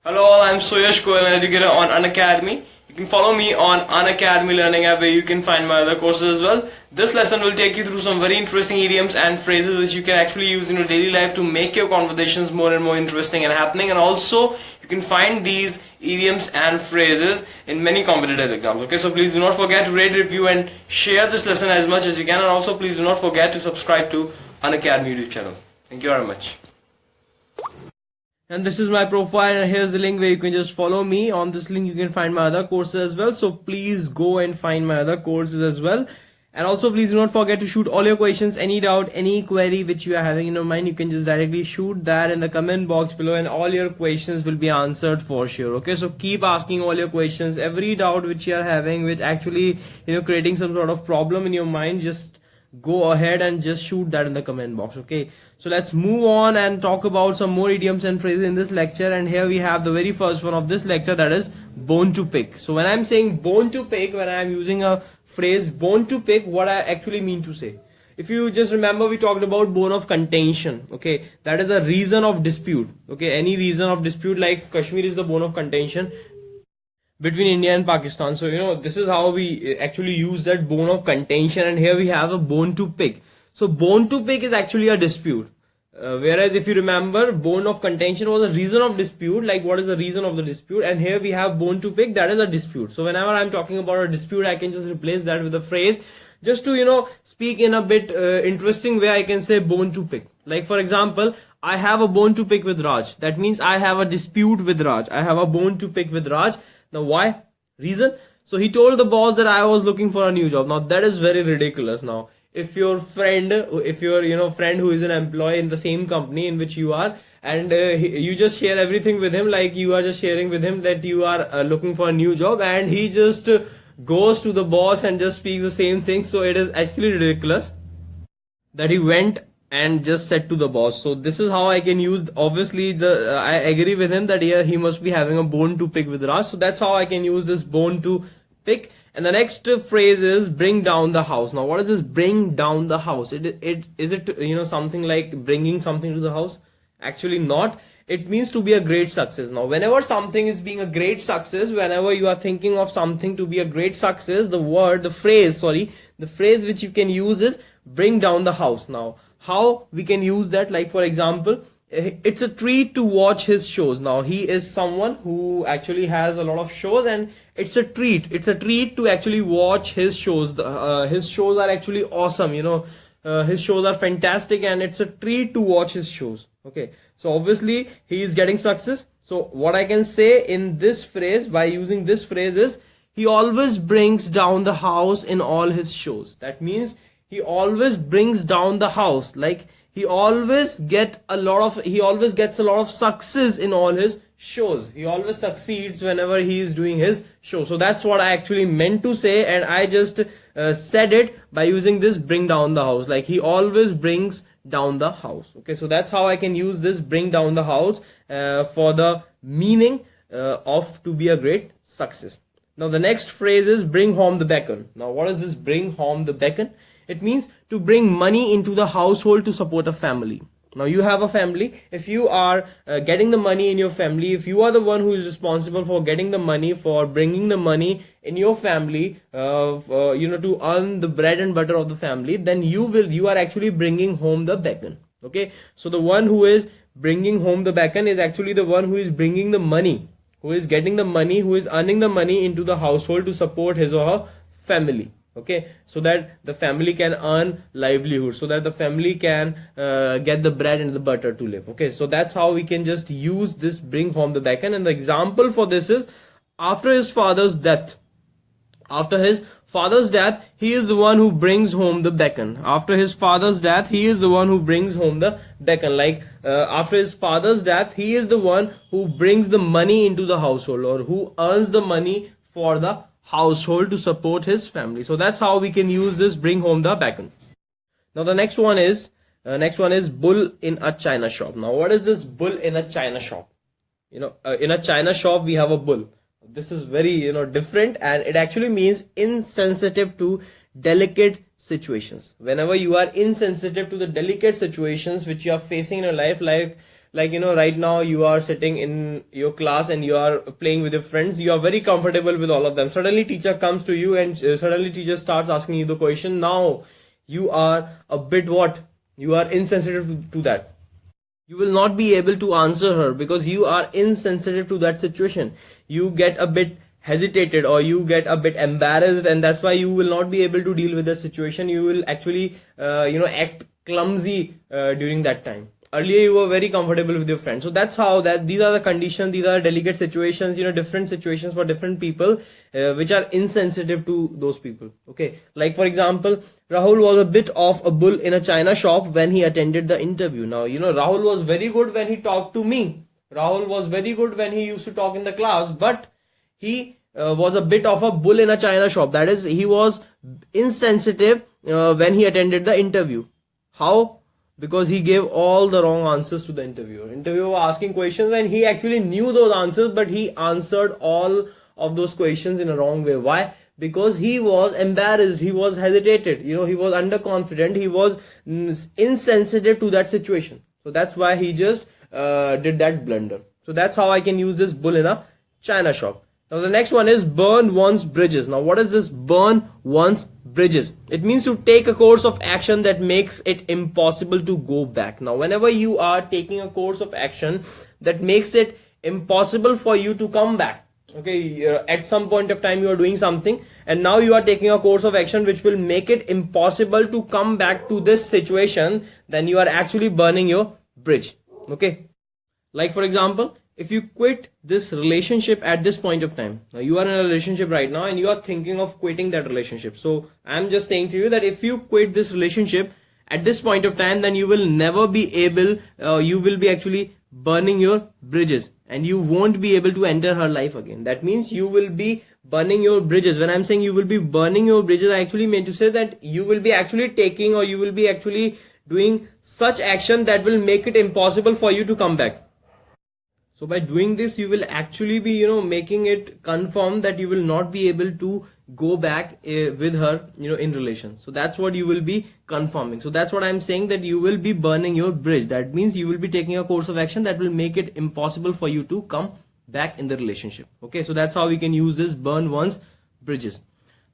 Hello all, I'm Suyash, an educator on Unacademy. You can follow me on Unacademy Learning app where you can find my other courses as well. This lesson will take you through some very interesting idioms and phrases which you can actually use in your daily life to make your conversations more and more interesting and happening. And also, you can find these idioms and phrases in many competitive exams. Okay, so please do not forget to rate, review and share this lesson as much as you can. And also, please do not forget to subscribe to Unacademy YouTube channel. Thank you very much. And this is my profile, and here's the link where you can just follow me. On this link you can find my other courses as well, so please go and find my other courses as well. And also please do not forget to shoot all your questions, any doubt, any query which you are having in your mind, you can just directly shoot that in the comment box below and all your questions will be answered for sure. Okay, so keep asking all your questions, every doubt which you are having which actually creating some sort of problem in your mind, just go ahead and just shoot that in the comment box. Okay, so let's move on and talk about some more idioms and phrases in this lecture. And here we have the very first one of this lecture, that is bone to pick. So when I'm saying bone to pick, when I'm using a phrase bone to pick, what I actually mean to say, if you just remember, we talked about bone of contention. Okay, that is a reason of dispute. Okay, any reason of dispute, like Kashmir is the bone of contention between India and Pakistan. So this is how we actually use that bone of contention, and here we have a bone to pick. So bone to pick is actually a dispute, whereas if you remember, bone of contention was a reason of dispute, like what is the reason of the dispute, and here we have bone to pick, that is a dispute. So whenever I'm talking about a dispute, I can just replace that with a phrase just to speak in a bit interesting way. I can say bone to pick. Like for example, I have a bone to pick with Raj. That means I have a dispute with Raj. I have a bone to pick with Raj. Now why? Reason? So he told the boss that I was looking for a new job. Now that is very ridiculous. Now if your friend, friend who is an employee in the same company in which you are, and you just share everything with him, like you are just sharing with him that you are looking for a new job, and he just goes to the boss and just speaks the same thing. So it is actually ridiculous that he went and just said to the boss. So this is how I can use, obviously I agree with him that he must be having a bone to pick with Raj. So that's how I can use this bone to pick. And the next phrase is bring down the house. Now what is this bring down the house? Is it something like bringing something to the house? Actually not. It means to be a great success. Now whenever something is being a great success, whenever you are thinking of something to be a great success, the phrase which you can use is bring down the house. Now how we can use that, like for example, it's a treat to watch his shows. Now he is someone who actually has a lot of shows, and it's a treat to actually watch his shows. His shows are actually awesome, his shows are fantastic, and it's a treat to watch his shows. Okay, so obviously he is getting success. So what I can say in this phrase, by using this phrase, is he always brings down the house in all his shows. That means he always brings down the house, like he always gets a lot of success in all his shows. He always succeeds whenever he is doing his show. So that's what I actually meant to say, and I just said it by using this bring down the house, like he always brings down the house. Okay, so that's how I can use this bring down the house for the meaning of to be a great success. Now the next phrase is bring home the bacon. Now what is this bring home the bacon? It means to bring money into the household to support a family. Now you have a family. If you are getting the money in your family, if you are the one who is responsible for getting the money, for bringing the money in your family, to earn the bread and butter of the family, then you are actually bringing home the bacon. Okay, so the one who is bringing home the bacon is actually the one who is bringing the money, who is getting the money, who is earning the money into the household to support his or her family. Okay, so that the family can earn livelihood, so that the family can get the bread and the butter to live. Okay, so that's how we can just use this bring home the bacon. And the example for this is after his father's death. After his father's death, he is the one who brings home the bacon. After his father's death, he is the one who brings home the bacon. Like after his father's death, he is the one who brings the money into the household, or who earns the money for the household to support his family. So that's how we can use this bring home the bacon. Now the next one is bull in a china shop. Now what is this bull in a china shop? In a china shop we have a bull. This is very different, and it actually means insensitive to delicate situations. Whenever you are insensitive to the delicate situations which you are facing in your life, like like, right now you are sitting in your class and you are playing with your friends. You are very comfortable with all of them. Suddenly teacher comes to you and suddenly teacher starts asking you the question. Now you are a bit what? You are insensitive to that. You will not be able to answer her because you are insensitive to that situation. You get a bit hesitated or you get a bit embarrassed, and that's why you will not be able to deal with the situation. You will actually act clumsy during that time. Earlier you were very comfortable with your friends, so that's how that these are the conditions, these are delicate situations, different situations for different people, which are insensitive to those people. Okay, like for example, Rahul was a bit of a bull in a china shop when he attended the interview. Now Rahul was very good when he talked to me. Rahul was very good when he used to talk in the class, but he was a bit of a bull in a china shop. That is, he was insensitive when he attended the interview. How? Because he gave all the wrong answers to the interviewer. Interviewer was asking questions and he actually knew those answers, but he answered all of those questions in a wrong way. Why? Because he was embarrassed, he was hesitated, he was underconfident, he was insensitive to that situation. So that's why he just did that blunder. So that's how I can use this bull in a china shop. Now the next one is burn one's bridges. Now what is this burn one's bridges? It means to take a course of action that makes it impossible to go back. Now whenever you are taking a course of action that makes it impossible for you to come back, okay, at some point of time you are doing something and now you are taking a course of action which will make it impossible to come back to this situation, then you are actually burning your bridge. Okay, like for example, if you quit this relationship at this point of time, now you are in a relationship right now and you are thinking of quitting that relationship. So I'm just saying to you that if you quit this relationship at this point of time, then you will never be able, you will be actually burning your bridges and you won't be able to enter her life again. That means you will be burning your bridges. When I'm saying you will be burning your bridges, I actually meant to say that you will be actually taking, or you will be actually doing such action that will make it impossible for you to come back. So by doing this, you will actually be, making it confirm that you will not be able to go back with her, in relation. So that's what you will be confirming. So that's what I'm saying, that you will be burning your bridge. That means you will be taking a course of action that will make it impossible for you to come back in the relationship. Okay, so that's how we can use this burn one's bridges.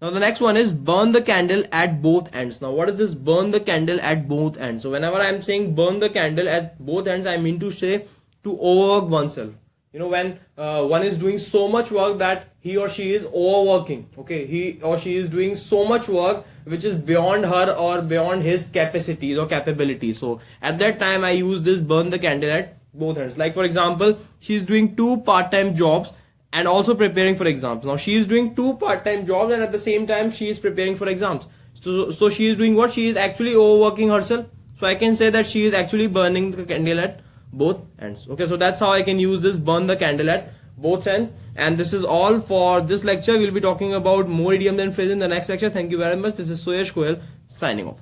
Now the next one is burn the candle at both ends. Now what is this burn the candle at both ends? So whenever I'm saying burn the candle at both ends, I mean to say to overwork oneself. When one is doing so much work that he or she is overworking, okay, he or she is doing so much work which is beyond her or beyond his capacities or capabilities. So at that time I use this burn the candle at both ends. Like for example, she is doing 2 part-time jobs and also preparing for exams. Now she is doing 2 part-time jobs and at the same time she is preparing for exams. So she is doing what? She is actually overworking herself. So I can say that she is actually burning the candle at both ends. Okay, so that's how I can use this burn the candle at both ends. And this is all for this lecture. We'll be talking about more idioms and phrases in the next lecture. Thank you very much. This is Suyash signing off.